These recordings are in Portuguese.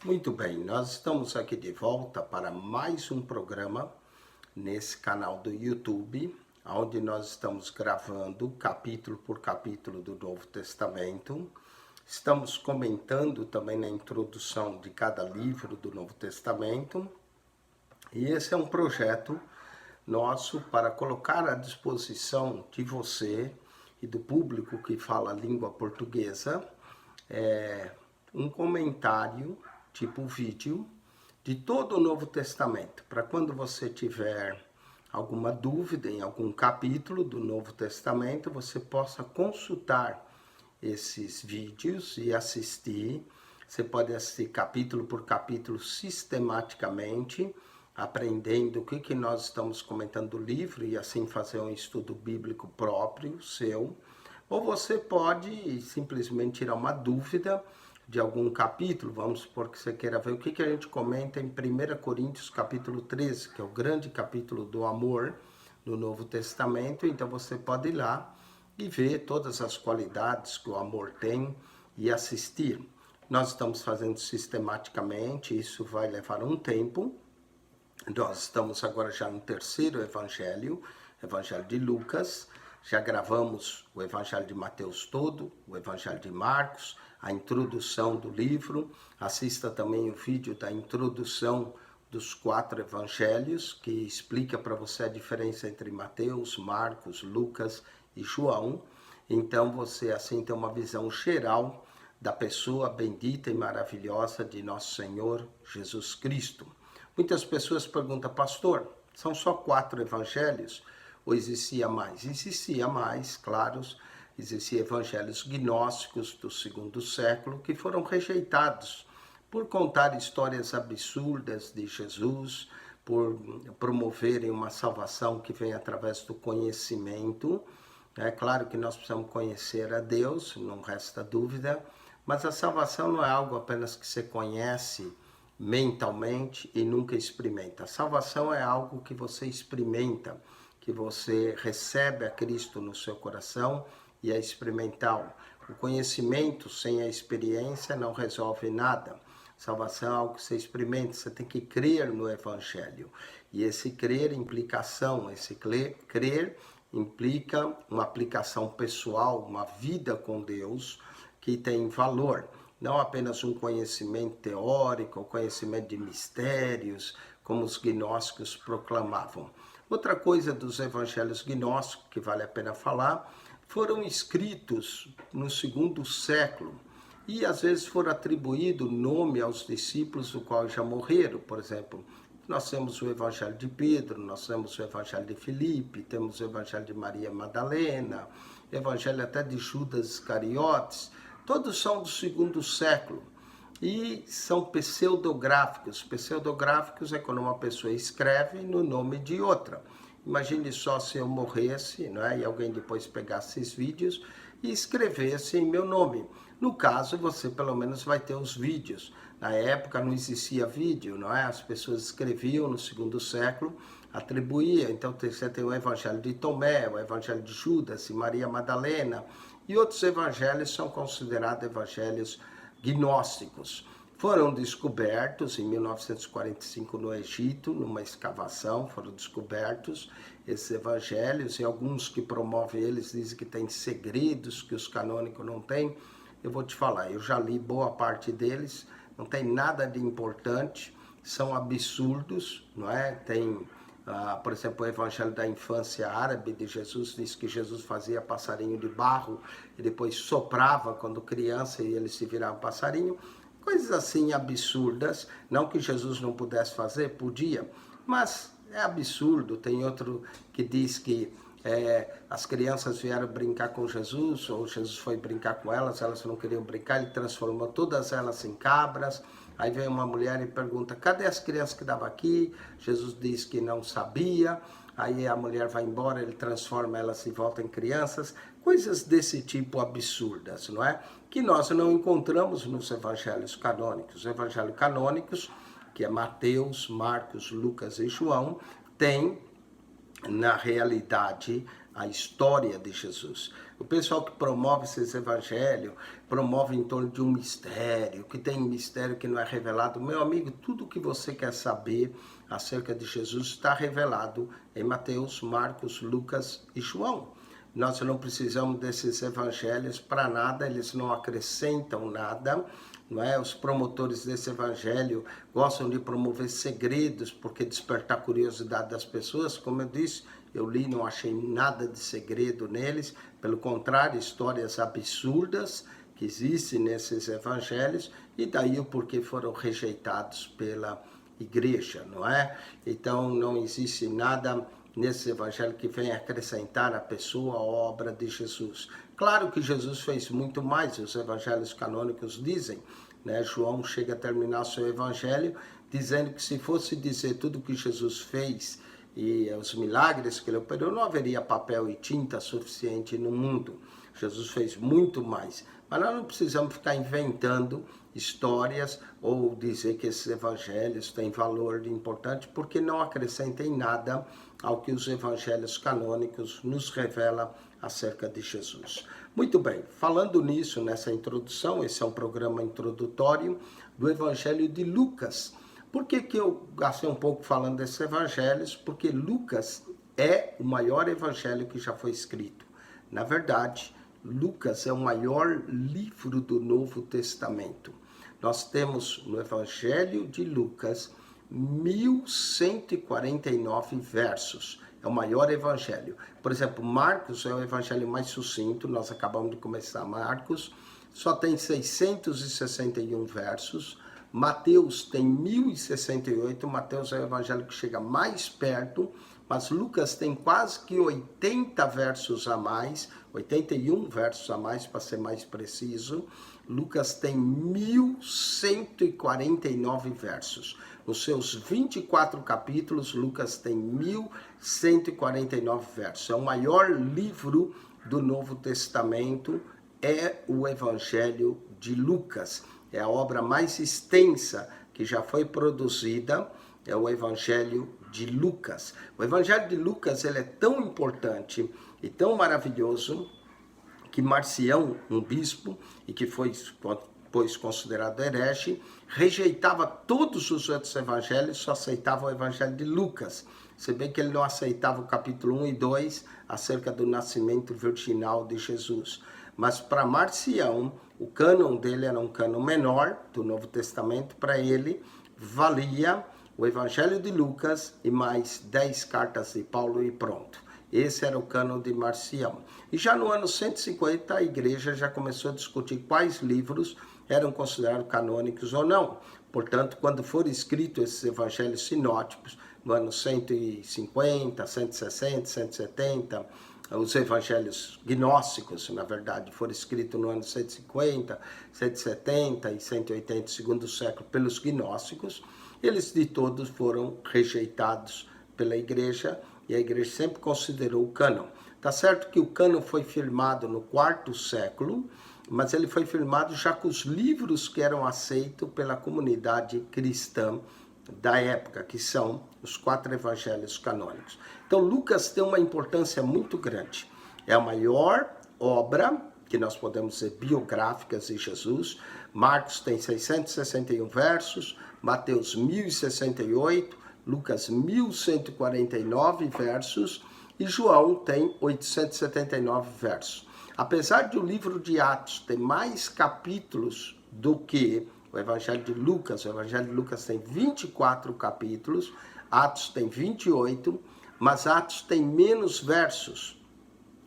Muito bem, nós estamos aqui de volta para mais um programa nesse canal do YouTube, onde nós estamos gravando capítulo por capítulo do Novo Testamento. Estamos comentando também na introdução de cada livro do Novo Testamento. E esse é um projeto nosso para colocar à disposição de você e do público que fala a língua portuguesa um comentário, tipo vídeo, de todo o Novo Testamento, para quando você tiver alguma dúvida em algum capítulo do Novo Testamento, você possa consultar esses vídeos e assistir. Você pode assistir capítulo por capítulo sistematicamente, aprendendo o que nós estamos comentando do livro e assim fazer um estudo bíblico próprio, seu. Ou você pode simplesmente tirar uma dúvida de algum capítulo, vamos supor que você queira ver o que a gente comenta em 1 Coríntios capítulo 13, que é o grande capítulo do amor no Novo Testamento. Então você pode ir lá e ver todas as qualidades que o amor tem e assistir. Nós estamos fazendo sistematicamente, isso vai levar um tempo. Nós estamos agora já no terceiro evangelho, evangelho de Lucas. Já gravamos o evangelho de Mateus todo, o evangelho de Marcos, a introdução do livro. Assista também o vídeo da introdução dos 4 evangelhos, que explica para você a diferença entre Mateus, Marcos, Lucas e João. Então você assim tem uma visão geral da pessoa bendita e maravilhosa de nosso Senhor Jesus Cristo. Muitas pessoas perguntam, pastor, são só 4 evangelhos? Ou existia mais? Existia mais, claro, existiam evangelhos gnósticos do 2º século que foram rejeitados por contar histórias absurdas de Jesus, por promoverem uma salvação que vem através do conhecimento. É claro que nós precisamos conhecer a Deus, não resta dúvida, mas a salvação não é algo apenas que você conhece mentalmente e nunca experimenta. A salvação é algo que você experimenta, que você recebe a Cristo no seu coração e é experimental. O conhecimento sem a experiência não resolve nada. Salvação é algo que você experimenta, você tem que crer no Evangelho. E esse crer implica ação, esse crer implica uma aplicação pessoal, uma vida com Deus que tem valor. Não apenas um conhecimento teórico, conhecimento de mistérios, como os gnósticos proclamavam. Outra coisa dos evangelhos gnósticos que vale a pena falar, foram escritos no 2º século e às vezes foram atribuído nome aos discípulos do qual já morreram. Por exemplo, nós temos o evangelho de Pedro, nós temos o evangelho de Filipe, temos o evangelho de Maria Madalena, evangelho até de Judas Iscariotes. Todos são do 2º século e são pseudográficos. Pseudográficos é quando uma pessoa escreve no nome de outra. Imagine só se eu morresse, não é? E alguém depois pegasse esses vídeos e escrevesse em meu nome. No caso, você pelo menos vai ter os vídeos. Na época não existia vídeo, não é? As pessoas escreviam no 2º século, atribuíam. Então você tem o evangelho de Tomé, o evangelho de Judas e Maria Madalena, e outros evangelhos são considerados evangelhos gnósticos. Foram descobertos em 1945 no Egito, numa escavação, foram descobertos esses evangelhos, e alguns que promovem eles dizem que tem segredos que os canônicos não têm. Eu vou te falar, eu já li boa parte deles, não tem nada de importante, são absurdos, não é? Tem, por exemplo, o evangelho da infância árabe de Jesus, diz que Jesus fazia passarinho de barro e depois soprava quando criança e ele se virava passarinho. Coisas assim absurdas, não que Jesus não pudesse fazer, podia, mas é absurdo. Tem outro que diz que as crianças vieram brincar com Jesus, ou Jesus foi brincar com elas não queriam brincar, ele transformou todas elas em cabras. Aí vem uma mulher e pergunta, cadê as crianças que estavam aqui? Jesus diz que não sabia. Aí a mulher vai embora, ele transforma elas e volta em crianças. Coisas desse tipo absurdas, não é? Que nós não encontramos nos evangelhos canônicos. Os evangelhos canônicos, que é Mateus, Marcos, Lucas e João, tem, na realidade, a história de Jesus. O pessoal que promove esses evangelhos, promove em torno de um mistério, que tem um mistério que não é revelado. Meu amigo, tudo que você quer saber acerca de Jesus está revelado em Mateus, Marcos, Lucas e João. Nós não precisamos desses evangelhos para nada, eles não acrescentam nada. Não é? Os promotores desse evangelho gostam de promover segredos, porque despertar curiosidade das pessoas. Como eu disse, eu li, não achei nada de segredo neles, pelo contrário, histórias absurdas que existem nesses evangelhos, e daí o porquê foram rejeitados pela igreja, não é? Então não existe nada nesse evangelho que venha acrescentar à pessoa, à obra de Jesus. Claro que Jesus fez muito mais, os evangelhos canônicos dizem, né? João chega a terminar seu evangelho dizendo que se fosse dizer tudo o que Jesus fez e os milagres que ele operou, não haveria papel e tinta suficiente no mundo. Jesus fez muito mais. Mas nós não precisamos ficar inventando histórias ou dizer que esses evangelhos têm valor importante, porque não acrescentam em nada ao que os evangelhos canônicos nos revelam acerca de Jesus. Muito bem, falando nisso, nessa introdução, esse é um programa introdutório do Evangelho de Lucas. Por que eu gastei um pouco falando desses evangelhos? Porque Lucas é o maior evangelho que já foi escrito. Na verdade, Lucas é o maior livro do Novo Testamento. Nós temos no Evangelho de Lucas 1149 versos. É o maior evangelho. Por exemplo, Marcos é o evangelho mais sucinto. Nós acabamos de começar Marcos. Só tem 661 versos. Mateus tem 1068. Mateus é o evangelho que chega mais perto. Mas Lucas tem quase que 80 versos a mais, 81 versos a mais, para ser mais preciso. Lucas tem 1149 versos. Nos seus 24 capítulos, Lucas tem 1149 versos. É o maior livro do Novo Testamento, é o Evangelho de Lucas. É a obra mais extensa que já foi produzida, é o Evangelho de Lucas. O Evangelho de Lucas ele é tão importante e tão maravilhoso que Marcião, um bispo, e que foi depois considerado herege, rejeitava todos os outros evangelhos, só aceitava o Evangelho de Lucas. Se bem que ele não aceitava o capítulo 1 e 2 acerca do nascimento virginal de Jesus. Mas para Marcião, o cânon dele era um cânon menor do Novo Testamento. Para ele, valia o Evangelho de Lucas e mais 10 cartas de Paulo e pronto. Esse era o cânon de Marcião. E já no ano 150, a igreja já começou a discutir quais livros eram considerados canônicos ou não. Portanto, quando foram escritos esses evangelhos sinóticos, no ano 150, 160, 170, os evangelhos gnósticos, na verdade, foram escritos no ano 150, 170 e 180, segundo século, pelos gnósticos. Eles de todos foram rejeitados pela igreja, e a igreja sempre considerou o cânon. Tá certo que o cânon foi firmado no quarto século, mas ele foi firmado já com os livros que eram aceitos pela comunidade cristã da época, que são os 4 evangelhos canônicos. Então, Lucas tem uma importância muito grande. É a maior obra que nós podemos dizer biográficas de Jesus. Marcos tem 661 versos, Mateus 1068, Lucas 1149 versos e João tem 879 versos. Apesar de o livro de Atos ter mais capítulos do que o Evangelho de Lucas tem 24 capítulos, Atos tem 28, mas Atos tem menos versos.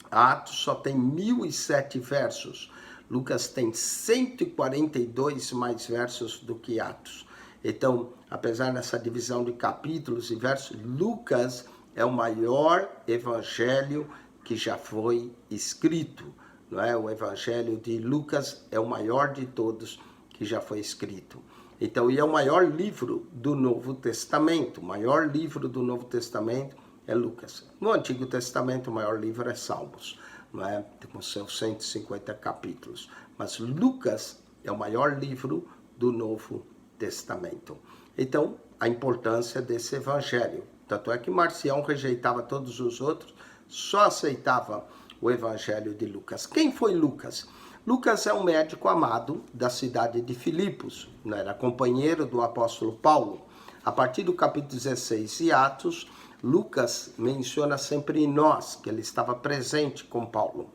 Atos só tem 1007 versos. Lucas tem 142 mais versos do que Atos. Então, apesar dessa divisão de capítulos e versos, Lucas é o maior evangelho que já foi escrito. Não é? O evangelho de Lucas é o maior de todos que já foi escrito. Então, e é o maior livro do Novo Testamento. O maior livro do Novo Testamento é Lucas. No Antigo Testamento, o maior livro é Salmos, não é? Com seus 150 capítulos. Mas Lucas é o maior livro do Novo Testamento. Então, a importância desse evangelho. Tanto é que Marcião rejeitava todos os outros, só aceitava o Evangelho de Lucas. Quem foi Lucas? Lucas é um médico amado da cidade de Filipos, era companheiro do apóstolo Paulo. A partir do capítulo 16 de Atos, Lucas menciona sempre nós, que ele estava presente com Paulo.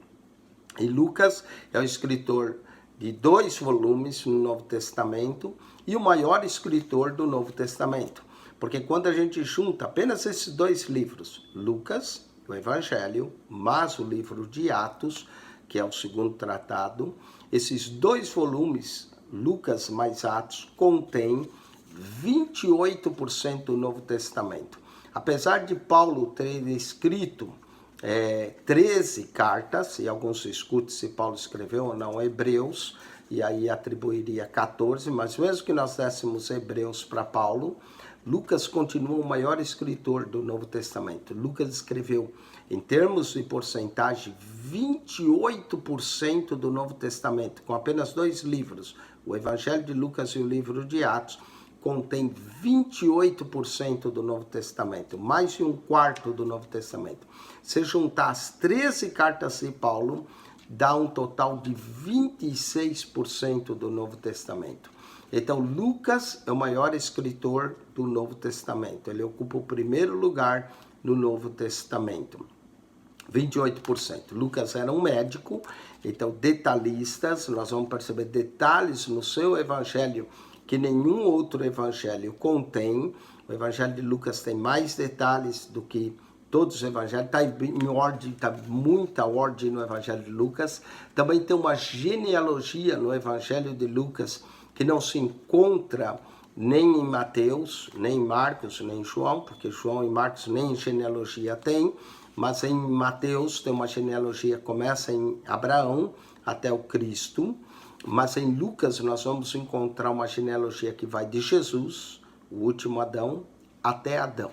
E Lucas é o escritor de 2 volumes no Novo Testamento e o maior escritor do Novo Testamento. Porque quando a gente junta apenas esses 2 livros, Lucas, o Evangelho, mais o livro de Atos, que é o segundo tratado, esses 2 volumes, Lucas mais Atos, contém 28% do Novo Testamento. Apesar de Paulo ter escrito 13 cartas, e alguns discutem se Paulo escreveu ou não Hebreus, e aí atribuiria 14, mas mesmo que nós dessemos Hebreus para Paulo, Lucas continua o maior escritor do Novo Testamento. Lucas escreveu, em termos de porcentagem, 28% do Novo Testamento, com apenas 2 livros, o Evangelho de Lucas e o livro de Atos, contém 28% do Novo Testamento, mais de 1/4 do Novo Testamento. Se juntar as 13 cartas de Paulo, dá um total de 26% do Novo Testamento. Então, Lucas é o maior escritor do Novo Testamento. Ele ocupa o primeiro lugar no Novo Testamento. 28%. Lucas era um médico, então detalhistas, nós vamos perceber detalhes no seu evangelho que nenhum outro evangelho contém. O evangelho de Lucas tem mais detalhes do que todos os evangelhos, está em ordem, está muita ordem no evangelho de Lucas. Também tem uma genealogia no evangelho de Lucas que não se encontra nem em Mateus, nem em Marcos, nem em João, porque João e Marcos nem genealogia tem, mas em Mateus tem uma genealogia que começa em Abraão até o Cristo. Mas em Lucas nós vamos encontrar uma genealogia que vai de Jesus, o último Adão, até Adão.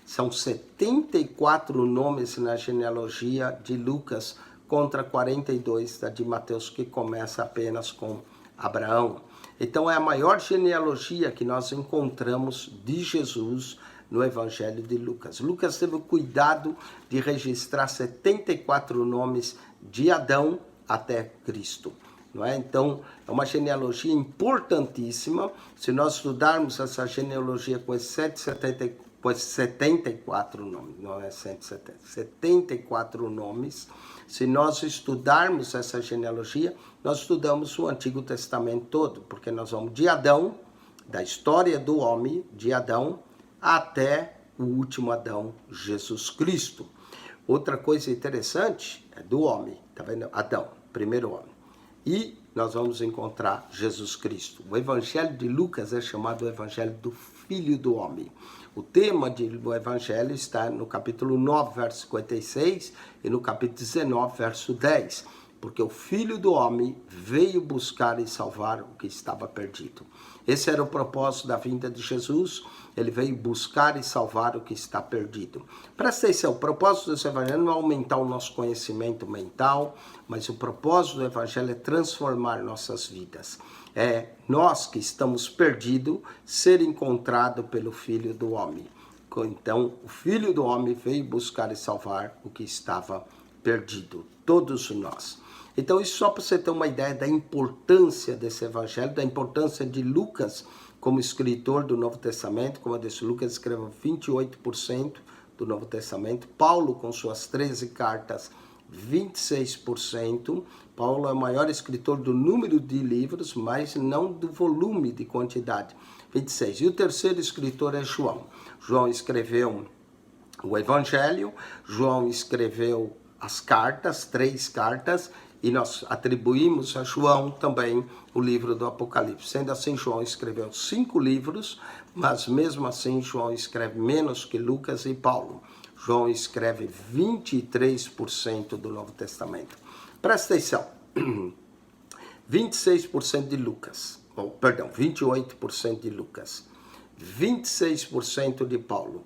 São 74 nomes na genealogia de Lucas contra 42 da de Mateus, que começa apenas com Abraão. Então é a maior genealogia que nós encontramos de Jesus no Evangelho de Lucas. Lucas teve o cuidado de registrar 74 nomes de Adão até Cristo. Não é? Então, é uma genealogia importantíssima. Se nós estudarmos essa genealogia com esses 74 nomes, não é 170, 74 nomes, se nós estudarmos essa genealogia, nós estudamos o Antigo Testamento todo, porque nós vamos de Adão, da história do homem, de Adão, até o último Adão, Jesus Cristo. Outra coisa interessante é do homem, tá vendo? Adão, primeiro homem. E nós vamos encontrar Jesus Cristo. O Evangelho de Lucas é chamado o Evangelho do Filho do Homem. O tema do Evangelho está no capítulo 9, verso 56 e no capítulo 19, verso 10. Porque o Filho do Homem veio buscar e salvar o que estava perdido. Esse era o propósito da vinda de Jesus. Ele veio buscar e salvar o que está perdido. Presta atenção, o propósito desse evangelho não é aumentar o nosso conhecimento mental, mas o propósito do evangelho é transformar nossas vidas. É nós que estamos perdidos ser encontrado pelo Filho do Homem. Então, o Filho do Homem veio buscar e salvar o que estava perdido. Todos nós. Então, isso só para você ter uma ideia da importância desse evangelho, da importância de Lucas como escritor do Novo Testamento. Como eu disse, Lucas escreveu 28% do Novo Testamento. Paulo, com suas 13 cartas, 26%. Paulo é o maior escritor do número de livros, mas não do volume de quantidade, 26%. E o terceiro escritor é João. João escreveu o Evangelho, João escreveu as cartas, 3 cartas, e nós atribuímos a João também o livro do Apocalipse. Sendo assim, João escreveu 5 livros, mas mesmo assim João escreve menos que Lucas e Paulo. João escreve 23% do Novo Testamento. Presta atenção, 26% de Lucas, 28% de Lucas, 26% de Paulo,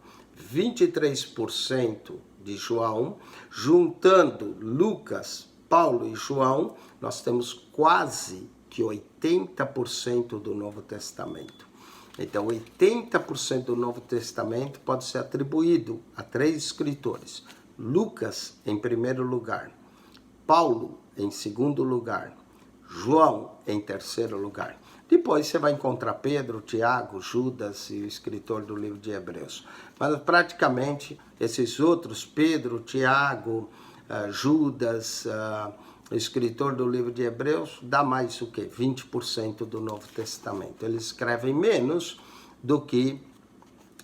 23% de João, juntando Lucas, Paulo e João, nós temos quase que 80% do Novo Testamento. Então, 80% do Novo Testamento pode ser atribuído a 3 escritores, Lucas em primeiro lugar, Paulo em segundo lugar, João em terceiro lugar. Depois você vai encontrar Pedro, Tiago, Judas e o escritor do livro de Hebreus. Mas praticamente esses outros, Pedro, Tiago, Judas, o escritor do livro de Hebreus, dá mais o quê? 20% do Novo Testamento. Eles escrevem menos do que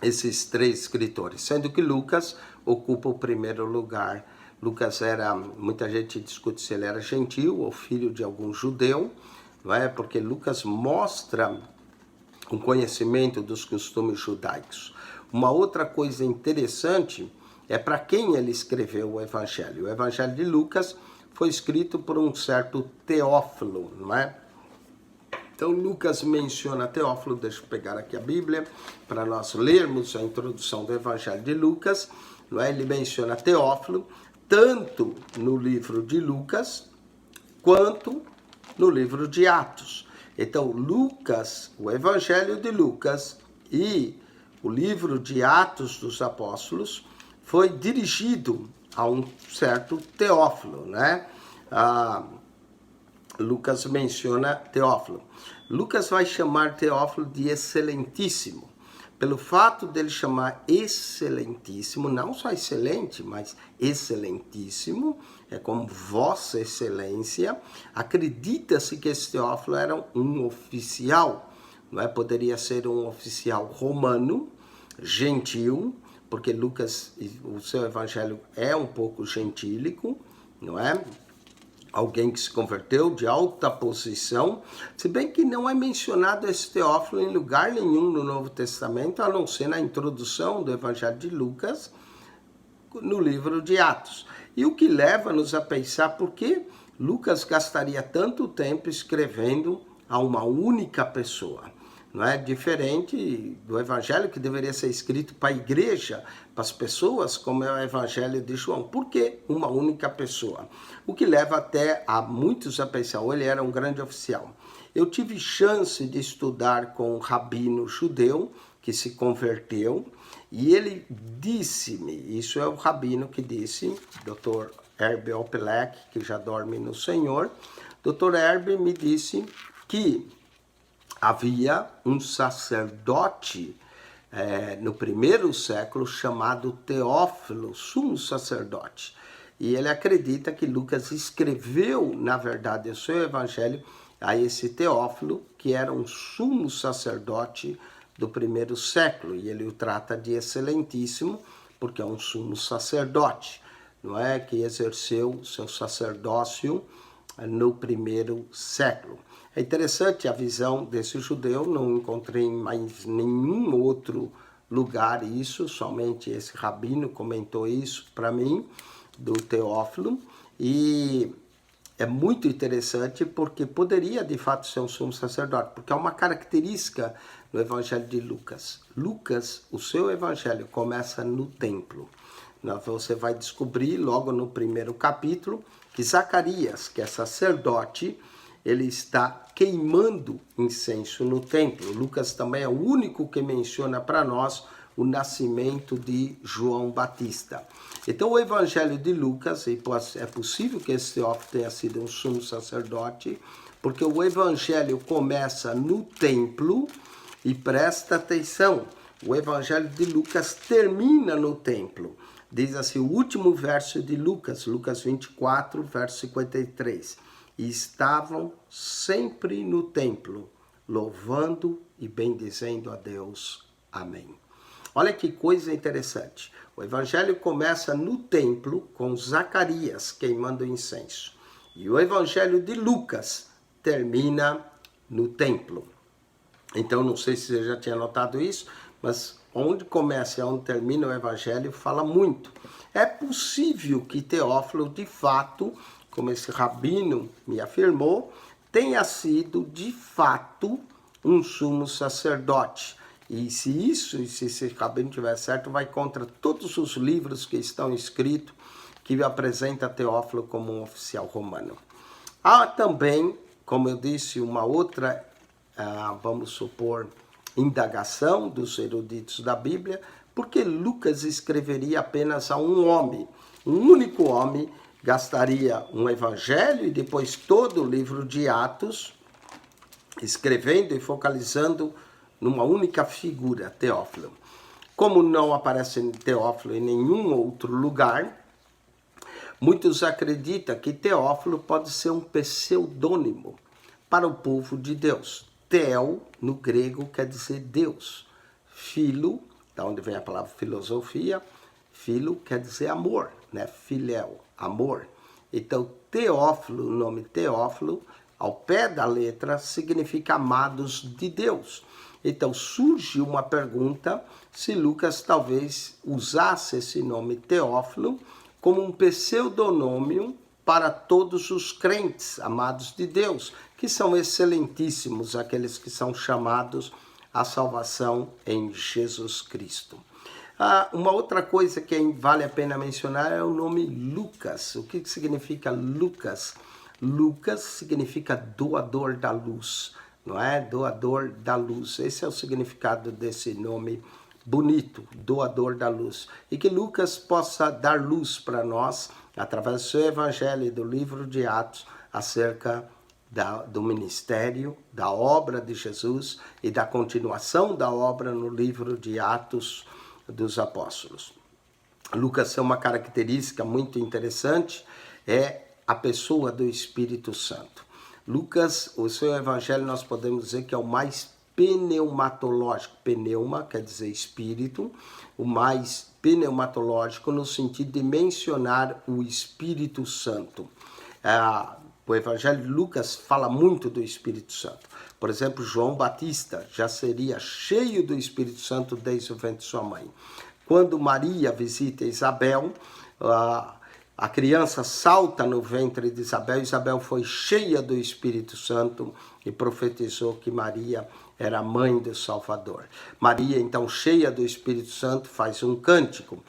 esses três escritores, sendo que Lucas ocupa o primeiro lugar. Lucas era, muita gente discute se ele era gentil ou filho de algum judeu, não é? Porque Lucas mostra um conhecimento dos costumes judaicos. Uma outra coisa interessante é para quem ele escreveu o Evangelho. O Evangelho de Lucas foi escrito por um certo Teófilo, não é? Então Lucas menciona Teófilo, deixa eu pegar aqui a Bíblia para nós lermos a introdução do Evangelho de Lucas, não é? Ele menciona Teófilo tanto no livro de Lucas quanto no livro de Atos. Então Lucas, o Evangelho de Lucas e o livro de Atos dos Apóstolos foi dirigido a um certo Teófilo, né? Lucas menciona Teófilo. Lucas vai chamar Teófilo de excelentíssimo. Pelo fato dele chamar excelentíssimo, não só excelente, mas excelentíssimo, é como Vossa Excelência, acredita-se que esse Teófilo era um oficial, não é? Poderia ser um oficial romano, gentil, porque Lucas, o seu evangelho é um pouco gentílico, não é? Alguém que se converteu de alta posição, se bem que não é mencionado esse Teófilo em lugar nenhum no Novo Testamento, a não ser na introdução do Evangelho de Lucas, no livro de Atos. E o que leva-nos a pensar por que Lucas gastaria tanto tempo escrevendo a uma única pessoa. Não é diferente do evangelho que deveria ser escrito para a igreja, para as pessoas, como é o evangelho de João. Por que uma única pessoa? O que leva até a muitos a pensar, ele era um grande oficial. Eu tive chance de estudar com um rabino judeu que se converteu e ele disse-me, isso é o rabino que disse, Dr. Herbert Opelec, que já dorme no Senhor, Dr. Herbert me disse que havia um sacerdote no primeiro século chamado Teófilo, sumo sacerdote. E ele acredita que Lucas escreveu, na verdade, o seu evangelho a esse Teófilo, que era um sumo sacerdote do primeiro século. E ele o trata de excelentíssimo, porque é um sumo sacerdote, não é? Que exerceu seu sacerdócio no primeiro século. É interessante a visão desse judeu, não encontrei em mais nenhum outro lugar isso, somente esse rabino comentou isso para mim, do Teófilo, e é muito interessante porque poderia de fato ser um sumo sacerdote, porque é uma característica no Evangelho de Lucas. Lucas, o seu Evangelho começa no templo. Você vai descobrir logo no primeiro capítulo que Zacarias, que é sacerdote, ele está queimando incenso no templo. Lucas também é o único que menciona para nós o nascimento de João Batista. Então o evangelho de Lucas, é possível que esse Teófilo tenha sido um sumo sacerdote, porque o evangelho começa no templo e presta atenção, o evangelho de Lucas termina no templo. Diz assim o último verso de Lucas, Lucas 24, verso 53. E estavam sempre no templo, louvando e bendizendo a Deus. Amém. Olha que coisa interessante. O evangelho começa no templo com Zacarias queimando incenso. E o evangelho de Lucas termina no templo. Então, não sei se você já tinha notado isso, mas onde começa e onde termina o evangelho fala muito. É possível que Teófilo, de fato, como esse rabino me afirmou, tenha sido, de fato, um sumo sacerdote. E se esse rabino tiver certo, vai contra todos os livros que estão escritos que apresenta Teófilo como um oficial romano. Há também, como eu disse, uma outra, vamos supor, indagação dos eruditos da Bíblia, Porque Lucas escreveria apenas a um homem, um único homem, gastaria um evangelho e depois todo o livro de Atos, escrevendo e focalizando numa única figura, Teófilo. Como não aparece Teófilo em nenhum outro lugar, muitos acreditam que Teófilo pode ser um pseudônimo para o povo de Deus. Theo, no grego, quer dizer Deus. Filo, da onde vem a palavra filosofia, filo quer dizer amor, né? Filéu, amor. Então, Teófilo, o nome Teófilo, ao pé da letra, significa amados de Deus. Então, surge uma pergunta se Lucas talvez usasse esse nome Teófilo como um pseudonômio para todos os crentes amados de Deus, que são excelentíssimos, aqueles que são chamados à salvação em Jesus Cristo. Uma outra coisa que vale a pena mencionar é o nome Lucas. O que significa Lucas? Lucas significa doador da luz, não é? Doador da luz. Esse é o significado desse nome bonito, doador da luz. E que Lucas possa dar luz para nós, através do seu evangelho e do livro de Atos, acerca do ministério, da obra de Jesus e da continuação da obra no livro de Atos dos Apóstolos. Lucas tem uma característica muito interessante, é a pessoa do Espírito Santo. Lucas, o seu evangelho, nós podemos dizer que é o mais pneumatológico. Pneuma quer dizer espírito, o mais pneumatológico no sentido de mencionar o Espírito Santo. O evangelho de Lucas fala muito do Espírito Santo. Por exemplo, João Batista já seria cheio do Espírito Santo desde o ventre de sua mãe. Quando Maria visita Isabel, a criança salta no ventre de Isabel. Isabel foi cheia do Espírito Santo e profetizou que Maria era a mãe do Salvador. Maria, então, cheia do Espírito Santo, faz um cântico.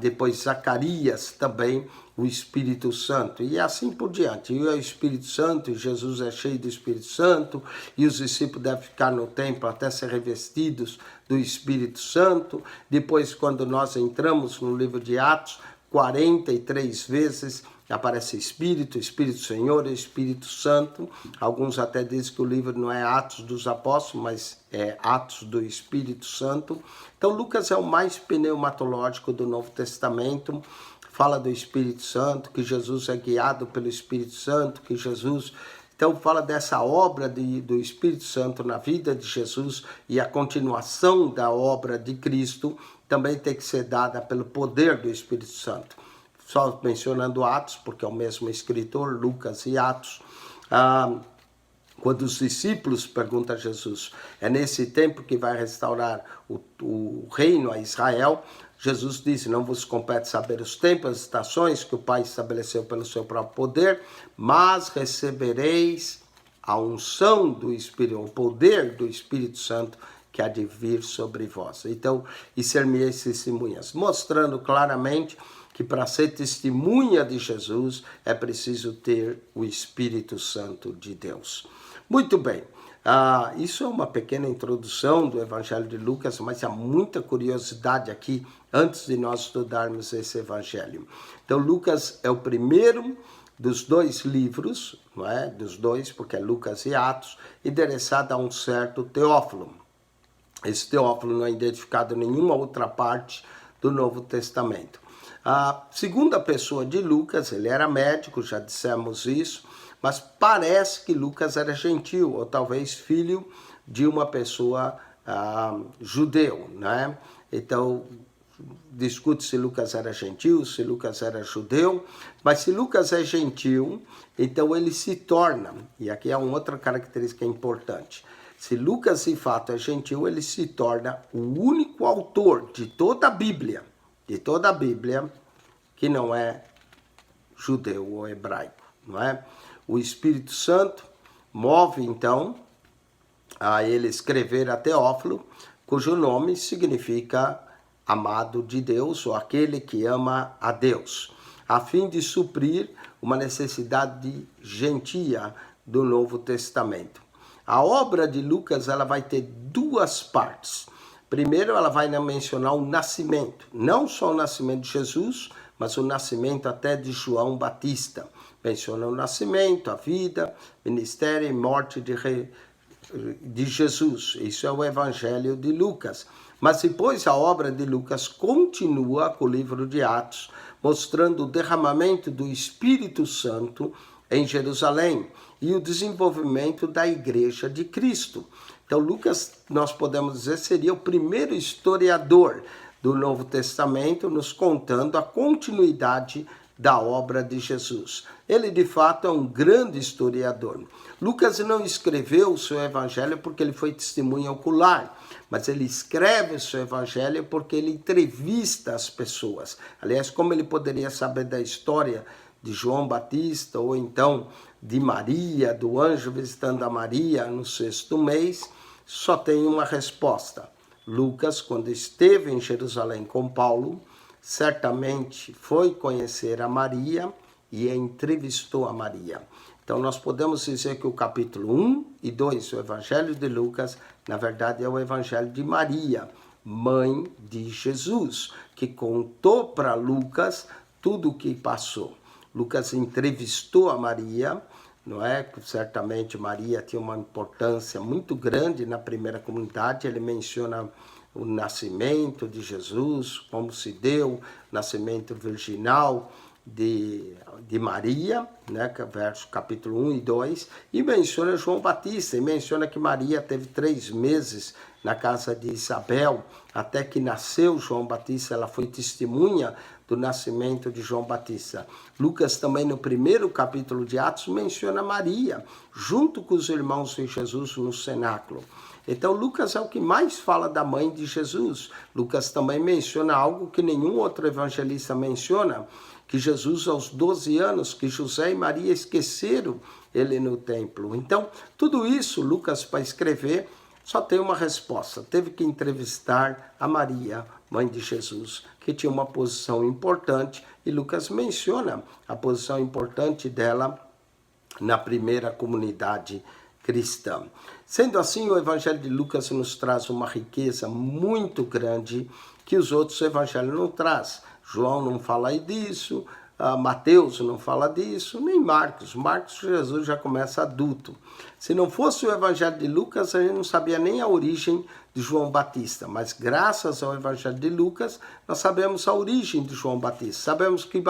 Depois Zacarias também, o Espírito Santo, e assim por diante. E o Espírito Santo, Jesus é cheio do Espírito Santo, e os discípulos devem ficar no templo até ser revestidos do Espírito Santo. Depois, quando nós entramos no livro de Atos, 43 vezes aparece Espírito, Espírito Senhor, Espírito Santo. Alguns até dizem que o livro não é Atos dos Apóstolos, mas é Atos do Espírito Santo. Então, Lucas é o mais pneumatológico do Novo Testamento. Fala do Espírito Santo, que Jesus é guiado pelo Espírito Santo, que Jesus... Então, fala dessa obra do Espírito Santo na vida de Jesus e a continuação da obra de Cristo também tem que ser dada pelo poder do Espírito Santo. Só mencionando Atos, porque é o mesmo escritor, Lucas e Atos. Quando os discípulos perguntam a Jesus, é nesse tempo que vai restaurar o reino a Israel? Jesus disse, não vos compete saber os tempos, as estações que o Pai estabeleceu pelo seu próprio poder, mas recebereis a unção do Espírito, o poder do Espírito Santo que há de vir sobre vós. Então, e ser-me-eis testemunhas, mostrando claramente que para ser testemunha de Jesus é preciso ter o Espírito Santo de Deus. Muito bem. Isso é uma pequena introdução do Evangelho de Lucas, mas há muita curiosidade aqui antes de nós estudarmos esse Evangelho. Então, Lucas é o primeiro dos dois livros, não é? Dos dois, porque é Lucas e Atos, endereçado a um certo Teófilo. Esse Teófilo não é identificado em nenhuma outra parte do Novo Testamento. A segunda pessoa de Lucas, ele era médico, já dissemos isso, mas parece que Lucas era gentil, ou talvez filho de uma pessoa judeu, né? Então, discute se Lucas era gentil, se Lucas era judeu, mas se Lucas é gentil, então ele se torna, e aqui é uma outra característica importante, se Lucas de fato é gentil, ele se torna o único autor de toda a Bíblia, que não é judeu ou hebraico, não é? O Espírito Santo move, então, a ele escrever a Teófilo, cujo nome significa amado de Deus, ou aquele que ama a Deus, a fim de suprir uma necessidade de gentia do Novo Testamento. A obra de Lucas ela vai ter duas partes. Primeiro ela vai mencionar o nascimento, não só o nascimento de Jesus, mas o nascimento até de João Batista. Menciona o nascimento, a vida, ministério e morte de Jesus. Isso é o Evangelho de Lucas. Mas depois a obra de Lucas continua com o livro de Atos, mostrando o derramamento do Espírito Santo em Jerusalém e o desenvolvimento da Igreja de Cristo. Então Lucas, nós podemos dizer, seria o primeiro historiador do Novo Testamento, nos contando a continuidade da obra de Jesus. Ele, de fato, é um grande historiador. Lucas não escreveu o seu evangelho porque ele foi testemunha ocular, mas ele escreve o seu evangelho porque ele entrevista as pessoas. Aliás, como ele poderia saber da história de João Batista, ou então de Maria, do anjo visitando a Maria no 6º mês? Só tem uma resposta. Lucas, quando esteve em Jerusalém com Paulo, certamente foi conhecer a Maria e entrevistou a Maria. Então nós podemos dizer que o capítulo 1 e 2 do Evangelho de Lucas, na verdade é o Evangelho de Maria, mãe de Jesus, que contou para Lucas tudo o que passou. Lucas entrevistou a Maria, não é? Certamente Maria tinha uma importância muito grande na primeira comunidade. Ele menciona o nascimento de Jesus, como se deu, o nascimento virginal de Maria, né? Verso capítulo 1 e 2, e menciona João Batista, e menciona que Maria teve 3 meses na casa de Isabel, até que nasceu João Batista. Ela foi testemunha do nascimento de João Batista. Lucas também, no primeiro capítulo de Atos, menciona Maria, junto com os irmãos de Jesus no cenáculo. Então Lucas é o que mais fala da mãe de Jesus. Lucas também menciona algo que nenhum outro evangelista menciona, que Jesus, aos 12 anos, que José e Maria esqueceram ele no templo. Então, tudo isso, Lucas, para escrever, só tem uma resposta. Teve que entrevistar a Maria, mãe de Jesus, que tinha uma posição importante, e Lucas menciona a posição importante dela na primeira comunidade cristã. Sendo assim, o Evangelho de Lucas nos traz uma riqueza muito grande que os outros evangelhos não trazem. João não fala disso, Mateus não fala disso, nem Marcos. Marcos, Jesus já começa adulto. Se não fosse o Evangelho de Lucas, a gente não sabia nem a origem de João Batista, mas graças ao Evangelho de Lucas, nós sabemos a origem de João Batista. Sabemos que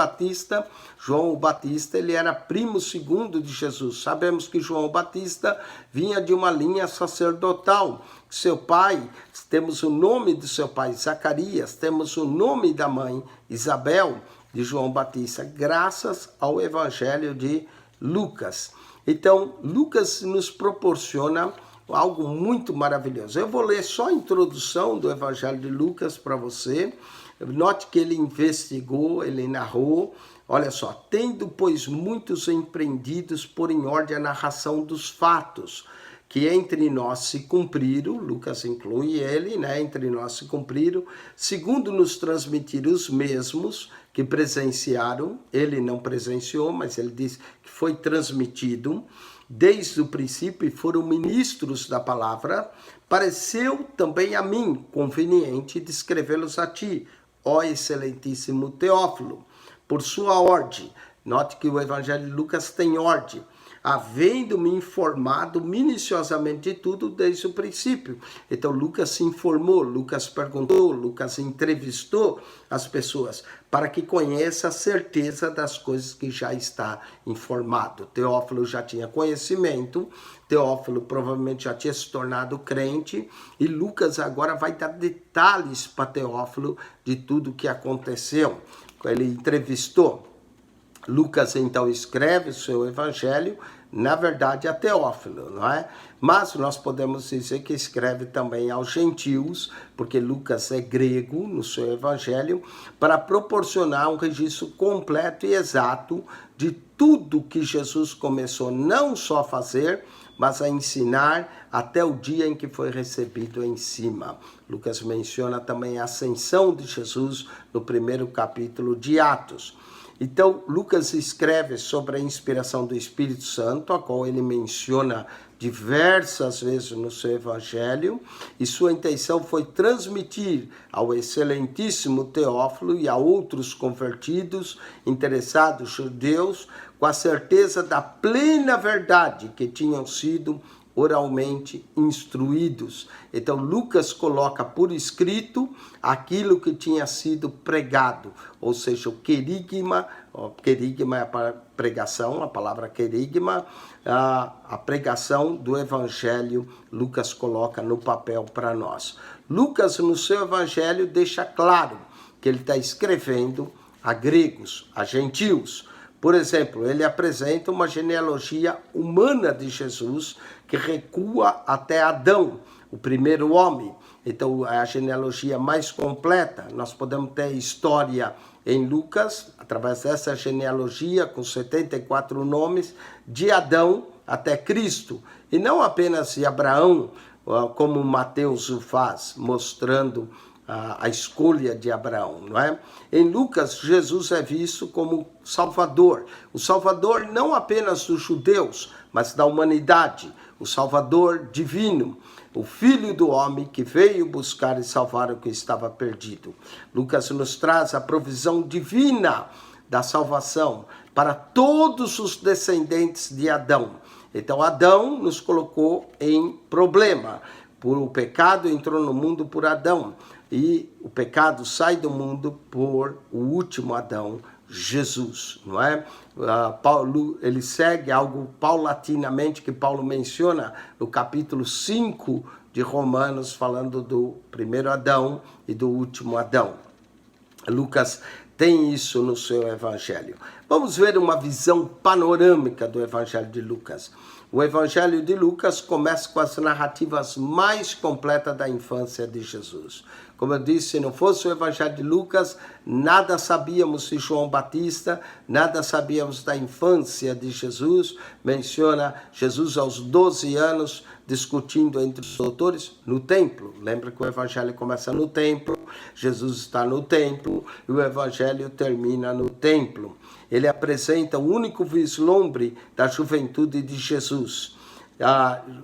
João Batista, ele era primo segundo de Jesus. Sabemos que João Batista vinha de uma linha sacerdotal. Seu pai, temos o nome de seu pai, Zacarias, temos o nome da mãe, Isabel, de João Batista, graças ao Evangelho de Lucas. Então, Lucas nos proporciona algo muito maravilhoso. Eu vou ler só a introdução do Evangelho de Lucas para você. Note que ele investigou, ele narrou. Olha só, tendo, pois, muitos empreendidos por em ordem a narração dos fatos, que entre nós se cumpriram, Lucas inclui ele, né? Entre nós se cumpriram, segundo nos transmitiram os mesmos que presenciaram. Ele não presenciou, mas ele diz que foi transmitido desde o princípio e foram ministros da palavra. Pareceu também a mim conveniente descrevê-los a ti, ó excelentíssimo Teófilo, por sua ordem. Note que o Evangelho de Lucas tem ordem, havendo-me informado minuciosamente de tudo desde o princípio. Então Lucas se informou, Lucas perguntou, Lucas entrevistou as pessoas para que conheça a certeza das coisas que já está informado. Teófilo já tinha conhecimento, Teófilo provavelmente já tinha se tornado crente, e Lucas agora vai dar detalhes para Teófilo de tudo o que aconteceu. Ele entrevistou. Lucas, então, escreve o seu evangelho, na verdade, a Teófilo, não é? Mas nós podemos dizer que escreve também aos gentios, porque Lucas é grego no seu evangelho, para proporcionar um registro completo e exato de tudo que Jesus começou não só a fazer, mas a ensinar até o dia em que foi recebido em cima. Lucas menciona também a ascensão de Jesus no primeiro capítulo de Atos. Então, Lucas escreve sobre a inspiração do Espírito Santo, a qual ele menciona diversas vezes no seu evangelho, e sua intenção foi transmitir ao excelentíssimo Teófilo e a outros convertidos, interessados judeus, com a certeza da plena verdade que tinham sido oralmente instruídos. Então, Lucas coloca por escrito aquilo que tinha sido pregado, ou seja, o querigma. Querigma é a pregação, a palavra querigma, a pregação do evangelho, Lucas coloca no papel para nós. Lucas, no seu evangelho, deixa claro que ele está escrevendo a gregos, a gentios. Por exemplo, ele apresenta uma genealogia humana de Jesus que recua até Adão, o primeiro homem. Então, é a genealogia mais completa. Nós podemos ter história em Lucas, através dessa genealogia, com 74 nomes, de Adão até Cristo. E não apenas de Abraão, como Mateus o faz, mostrando a escolha de Abraão, não é? Em Lucas, Jesus é visto como Salvador. O Salvador não apenas dos judeus, mas da humanidade. O Salvador divino, o Filho do homem que veio buscar e salvar o que estava perdido. Lucas nos traz a provisão divina da salvação para todos os descendentes de Adão. Então, Adão nos colocou em problema. O pecado entrou no mundo por Adão. E o pecado sai do mundo por o último Adão, Jesus, não é? Paulo, ele segue algo paulatinamente que Paulo menciona no capítulo 5 de Romanos, falando do primeiro Adão e do último Adão. Lucas tem isso no seu evangelho. Vamos ver uma visão panorâmica do evangelho de Lucas. O evangelho de Lucas começa com as narrativas mais completas da infância de Jesus. Como eu disse, se não fosse o evangelho de Lucas, nada sabíamos de João Batista, nada sabíamos da infância de Jesus. Menciona Jesus aos 12 anos, discutindo entre os doutores no templo. Lembra que o evangelho começa no templo, Jesus está no templo e o evangelho termina no templo. Ele apresenta o único vislumbre da juventude de Jesus.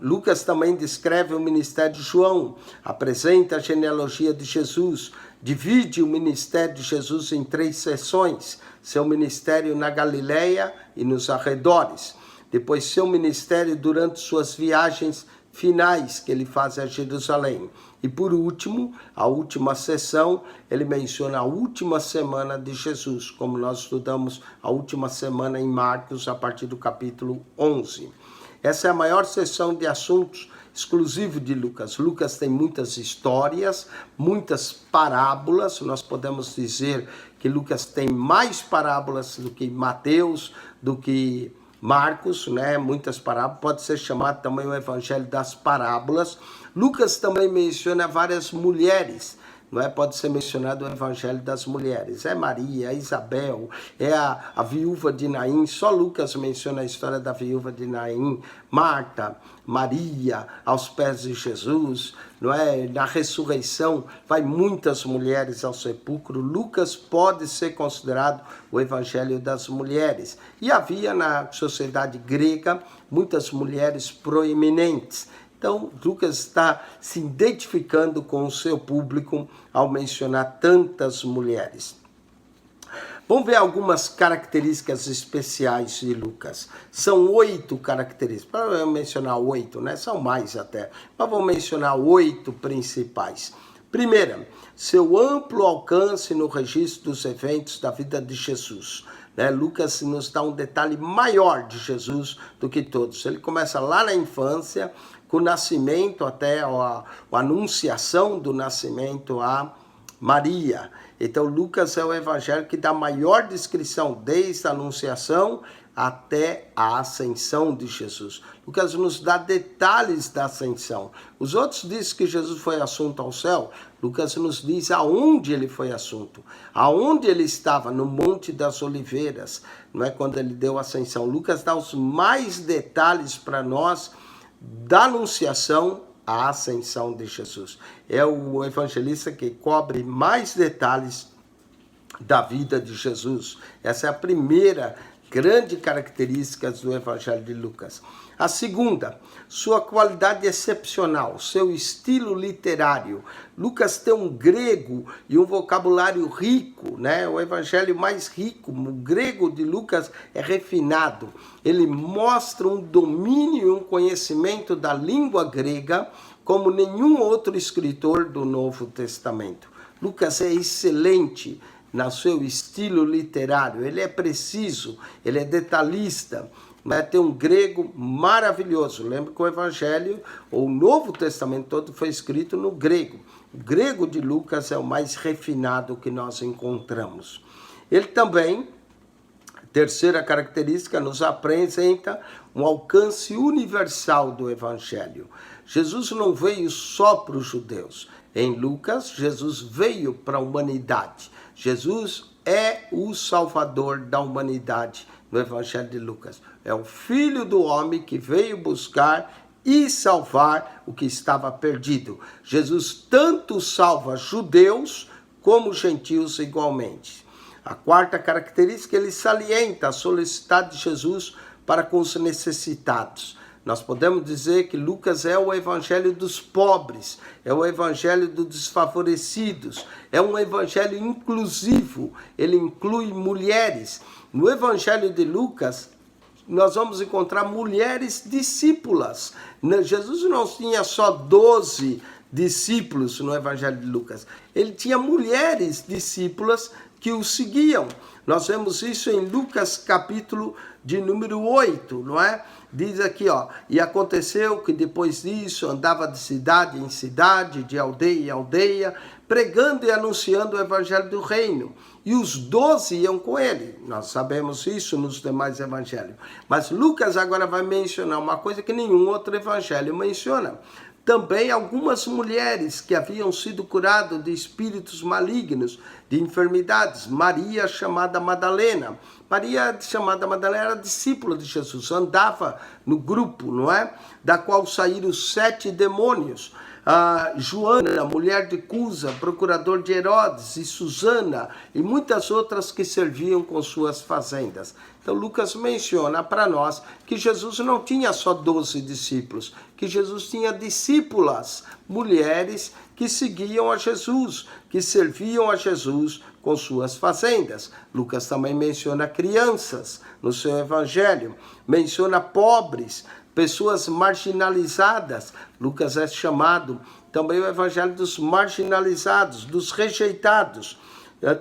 Lucas também descreve o ministério de João, apresenta a genealogia de Jesus, divide o ministério de Jesus em 3 seções: seu ministério na Galileia e nos arredores, depois seu ministério durante suas viagens finais que ele faz a Jerusalém, e por último, a última sessão, ele menciona a última semana de Jesus, como nós estudamos a última semana em Marcos, a partir do capítulo 11. Essa é a maior seção de assuntos exclusivo de Lucas. Lucas tem muitas histórias, muitas parábolas. Nós podemos dizer que Lucas tem mais parábolas do que Mateus, do que Marcos, né? Muitas parábolas. Pode ser chamado também o evangelho das parábolas. Lucas também menciona várias mulheres. Não é? Pode ser mencionado o evangelho das mulheres. É Maria, é Isabel, é a viúva de Naim. Só Lucas menciona a história da viúva de Naim. Marta, Maria, aos pés de Jesus. Não é? Na ressurreição, vai muitas mulheres ao sepulcro. Lucas pode ser considerado o evangelho das mulheres. E havia na sociedade grega muitas mulheres proeminentes. Então, Lucas está se identificando com o seu público ao mencionar tantas mulheres. Vamos ver algumas características especiais de Lucas. São 8 características. Para eu mencionar 8, né? São mais até. Mas vou mencionar 8 principais. Primeira, seu amplo alcance no registro dos eventos da vida de Jesus. Lucas nos dá um detalhe maior de Jesus do que todos. Ele começa lá na infância, com o nascimento até a anunciação do nascimento a Maria. Então, Lucas é o evangelho que dá maior descrição desde a anunciação até a ascensão de Jesus. Lucas nos dá detalhes da ascensão. Os outros dizem que Jesus foi assunto ao céu. Lucas nos diz aonde ele foi assunto. Aonde ele estava, no Monte das Oliveiras, não é? Quando ele deu a ascensão. Lucas dá os mais detalhes para nós da anunciação à ascensão de Jesus. É o evangelista que cobre mais detalhes da vida de Jesus. Essa é a primeira grande característica do Evangelho de Lucas. A segunda, sua qualidade excepcional, seu estilo literário. Lucas tem um grego e um vocabulário rico, né? O evangelho mais rico, o grego de Lucas é refinado. Ele mostra um domínio e um conhecimento da língua grega como nenhum outro escritor do Novo Testamento. Lucas é excelente no seu estilo literário, ele é preciso, ele é detalhista, mas tem um grego maravilhoso. Lembra que o Evangelho, ou o Novo Testamento todo foi escrito no grego. O grego de Lucas é o mais refinado que nós encontramos. Ele também, terceira característica, nos apresenta um alcance universal do Evangelho. Jesus não veio só para os judeus. Em Lucas, Jesus veio para a humanidade. Jesus é o Salvador da humanidade no Evangelho de Lucas. É o Filho do homem que veio buscar e salvar o que estava perdido. Jesus tanto salva judeus como gentios igualmente. A quarta característica, ele salienta a solicitude de Jesus para com os necessitados. Nós podemos dizer que Lucas é o evangelho dos pobres, é o evangelho dos desfavorecidos, é um evangelho inclusivo, ele inclui mulheres. No evangelho de Lucas, nós vamos encontrar mulheres discípulas. Jesus não tinha só 12 discípulos no evangelho de Lucas, ele tinha mulheres discípulas que o seguiam. Nós vemos isso em Lucas capítulo de número 8, não é? Diz aqui, ó, e aconteceu que depois disso andava de cidade em cidade, de aldeia em aldeia, pregando e anunciando o evangelho do reino. E os 12 iam com ele. Nós sabemos isso nos demais evangelhos. Mas Lucas agora vai mencionar uma coisa que nenhum outro evangelho menciona. Também algumas mulheres que haviam sido curadas de espíritos malignos, de enfermidades. Maria, chamada Madalena. Maria, chamada Madalena, era discípula de Jesus, andava no grupo, não é? Da qual saíram 7 demônios. Joana, mulher de Cusa, procurador de Herodes, e Susana, e muitas outras que serviam com suas fazendas. Então Lucas menciona para nós que Jesus não tinha só 12 discípulos, que Jesus tinha discípulas, mulheres que seguiam a Jesus, que serviam a Jesus com suas fazendas. Lucas também menciona crianças no seu evangelho, menciona pobres, pessoas marginalizadas. Lucas é chamado também o evangelho dos marginalizados, dos rejeitados.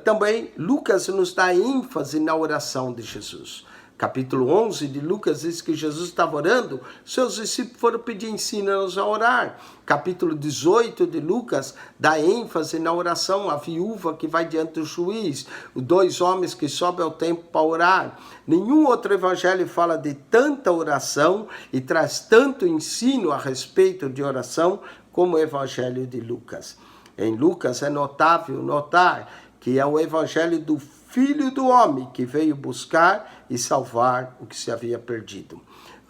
Também Lucas nos dá ênfase na oração de Jesus. Capítulo 11 de Lucas diz que Jesus estava orando, seus discípulos foram pedir ensina-nos a orar. Capítulo 18 de Lucas dá ênfase na oração, a viúva que vai diante do juiz, os 2 homens que sobem ao templo para orar. Nenhum outro evangelho fala de tanta oração e traz tanto ensino a respeito de oração como o evangelho de Lucas. Em Lucas é notável notar que é o evangelho do Filho do homem que veio buscar e salvar o que se havia perdido.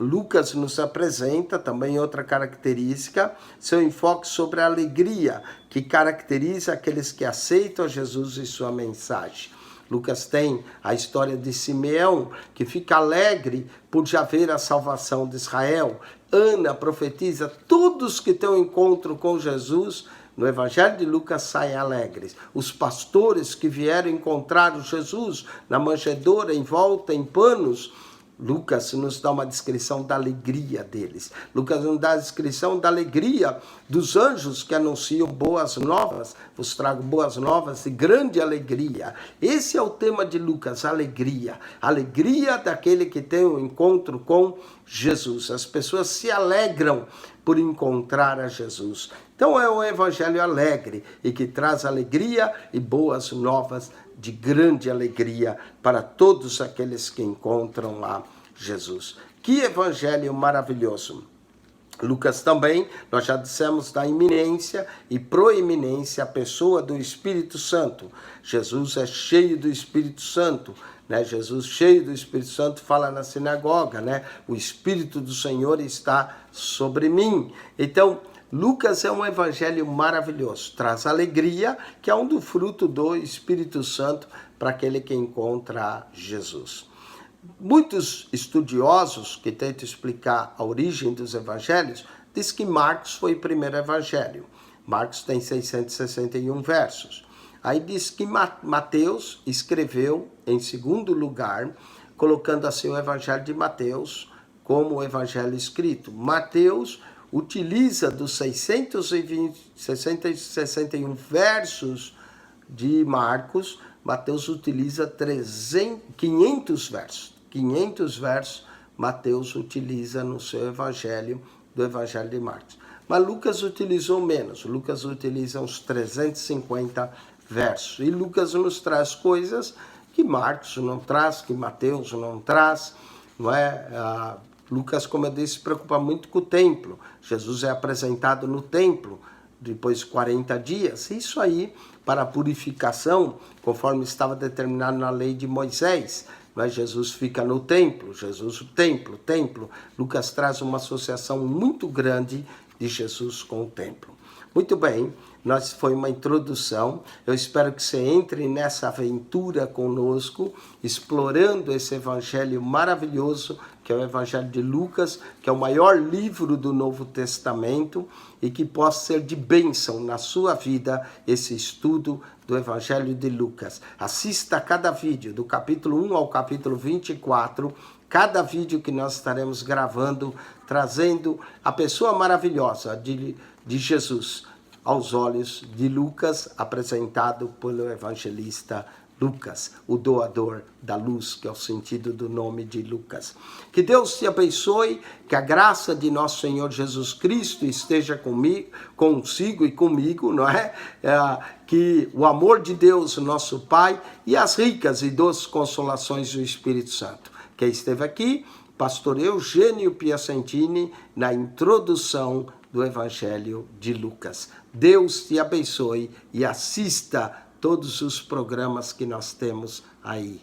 Lucas nos apresenta também outra característica, seu enfoque sobre a alegria, que caracteriza aqueles que aceitam Jesus e sua mensagem. Lucas tem a história de Simeão, que fica alegre por já ver a salvação de Israel. Ana profetiza, todos que têm um encontro com Jesus, no Evangelho de Lucas saem alegres. Os pastores que vieram encontrar o Jesus na manjedoura, em volta, em panos, Lucas nos dá uma descrição da alegria deles. Lucas nos dá a descrição da alegria dos anjos que anunciam boas novas. Vos trago boas novas e grande alegria. Esse é o tema de Lucas, alegria. Alegria daquele que tem um encontro com Jesus. As pessoas se alegram por encontrar a Jesus. Então é um evangelho alegre e que traz alegria e boas novas de grande alegria para todos aqueles que encontram lá Jesus. Que evangelho maravilhoso! Lucas também, nós já dissemos da iminência e proeminência a pessoa do Espírito Santo. Jesus é cheio do Espírito Santo, né? Jesus cheio do Espírito Santo fala na sinagoga, né? O Espírito do Senhor está sobre mim. Então, Lucas é um evangelho maravilhoso, traz alegria, que é um do fruto do Espírito Santo para aquele que encontra Jesus. Muitos estudiosos que tentam explicar a origem dos evangelhos dizem que Marcos foi o primeiro evangelho. Marcos tem 661 versos. Aí diz que Mateus escreveu em segundo lugar, colocando assim o evangelho de Mateus como o evangelho escrito. Mateus utiliza dos 661 versos de Marcos, Mateus utiliza 500 versos. 500 versos Mateus utiliza no seu evangelho, do evangelho de Marcos. Mas Lucas utilizou menos. Lucas utiliza uns 350 versos. E Lucas nos traz coisas que Marcos não traz, que Mateus não traz, não é? Lucas, como eu disse, se preocupa muito com o templo. Jesus é apresentado no templo depois de 40 dias. Isso aí, para a purificação, conforme estava determinado na lei de Moisés. Mas Jesus fica no templo, o templo. Lucas traz uma associação muito grande de Jesus com o templo. Muito bem, foi uma introdução. Eu espero que você entre nessa aventura conosco, explorando esse evangelho maravilhoso, que é o evangelho de Lucas, que é o maior livro do Novo Testamento, e que possa ser de bênção na sua vida esse estudo do evangelho de Lucas. Assista a cada vídeo, do capítulo 1 ao capítulo 24, cada vídeo que nós estaremos gravando, trazendo a pessoa maravilhosa de Jesus aos olhos de Lucas, apresentado pelo evangelista Lucas, o doador da luz, que é o sentido do nome de Lucas. Que Deus te abençoe, que a graça de nosso Senhor Jesus Cristo esteja consigo e comigo, não é? Que o amor de Deus, nosso Pai, e as ricas e doces consolações do Espírito Santo. Quem esteve aqui, pastor Eugênio Piacentini, na introdução do Evangelho de Lucas. Deus te abençoe e assista todos os programas que nós temos aí.